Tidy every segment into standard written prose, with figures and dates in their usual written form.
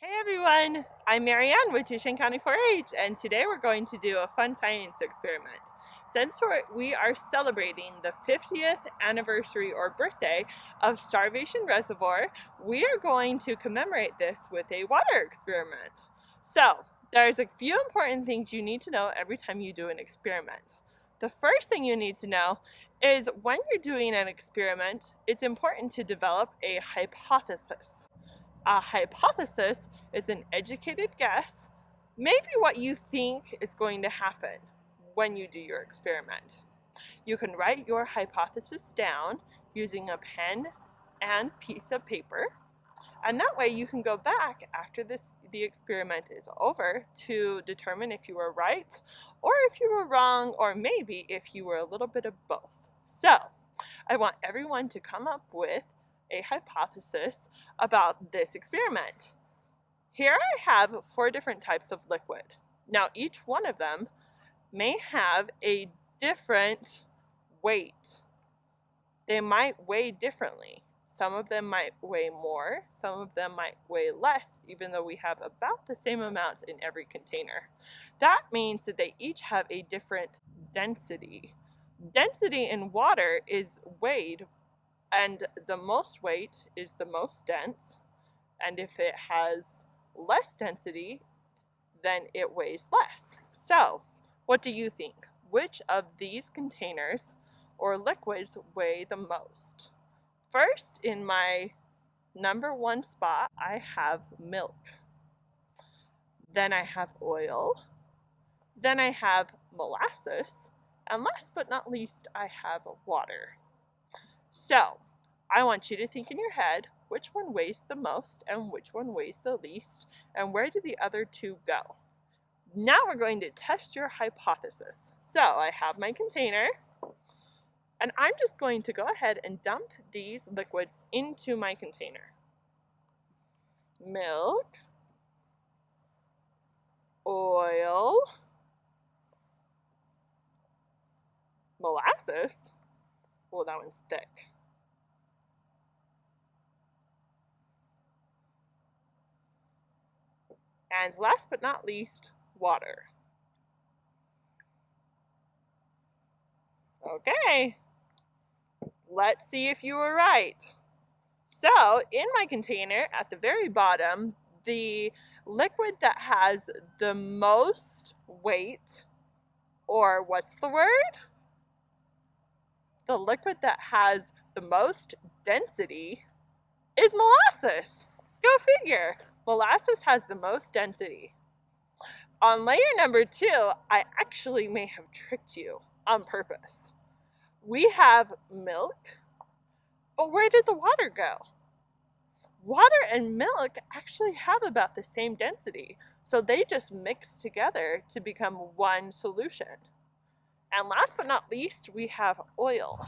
Hey everyone, I'm Marianne with Tishan County 4-H, and today we're going to do a fun science experiment. Since we are celebrating the 50th anniversary or birthday of Starvation Reservoir, we are going to commemorate this with a water experiment. So, there's a few important things you need to know every time you do an experiment. The first thing you need to know is when you're doing an experiment, it's important to develop a hypothesis. A hypothesis is an educated guess, maybe what you think is going to happen when you do your experiment. You can write your hypothesis down using a pen and piece of paper, and that way you can go back after the experiment is over to determine if you were right or if you were wrong, or maybe if you were a little bit of both. So I want everyone to come up with a hypothesis about this experiment. Here I have 4 different types of liquid. Now each one of them may have a different weight. They might weigh differently. Some of them might weigh more, some of them might weigh less, even though we have about the same amount in every container. That means that they each have a different density. Density in water is weighed, and the most weight is the most dense, and if it has less density, then it weighs less. So, what do you think? Which of these containers or liquids weigh the most? First, in my number 1 spot, I have milk. Then I have oil. Then I have molasses. And last but not least, I have water. So, I want you to think in your head which one weighs the most and which one weighs the least, and where do the other 2 go? Now we're going to test your hypothesis. So I have my container, and I'm just going to go ahead and dump these liquids into my container. Milk, oil, molasses. Oh, that one's thick. And last but not least, water. Okay, let's see if you were right. So, in my container, at the very bottom, the liquid that has the most weight, or what's the word? The liquid that has the most density is molasses. Go figure. Molasses has the most density. On layer number 2, I actually may have tricked you on purpose. We have milk, but where did the water go? Water and milk actually have about the same density, so they just mix together to become one solution. And last but not least, we have oil.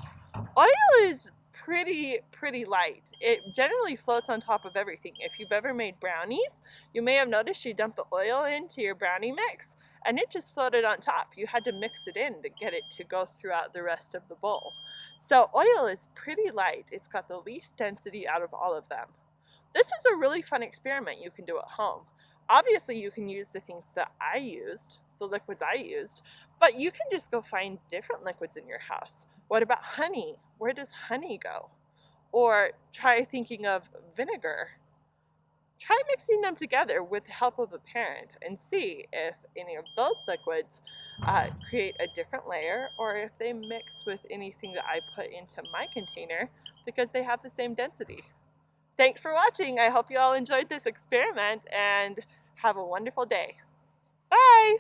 Oil is pretty light. It generally floats on top of everything. If you've ever made brownies, you may have noticed you dump the oil into your brownie mix and it just floated on top. You had to mix it in to get it to go throughout the rest of the bowl. So oil is pretty light. It's got the least density out of all of them. This is a really fun experiment you can do at home. Obviously you can use the things that I used, the liquids I used, but you can just go find different liquids in your house. What about honey? Where does honey go? Or try thinking of vinegar. Try mixing them together with the help of a parent and see if any of those liquids create a different layer, or if they mix with anything that I put into my container because they have the same density. Thanks for watching. I hope you all enjoyed this experiment and have a wonderful day. Bye!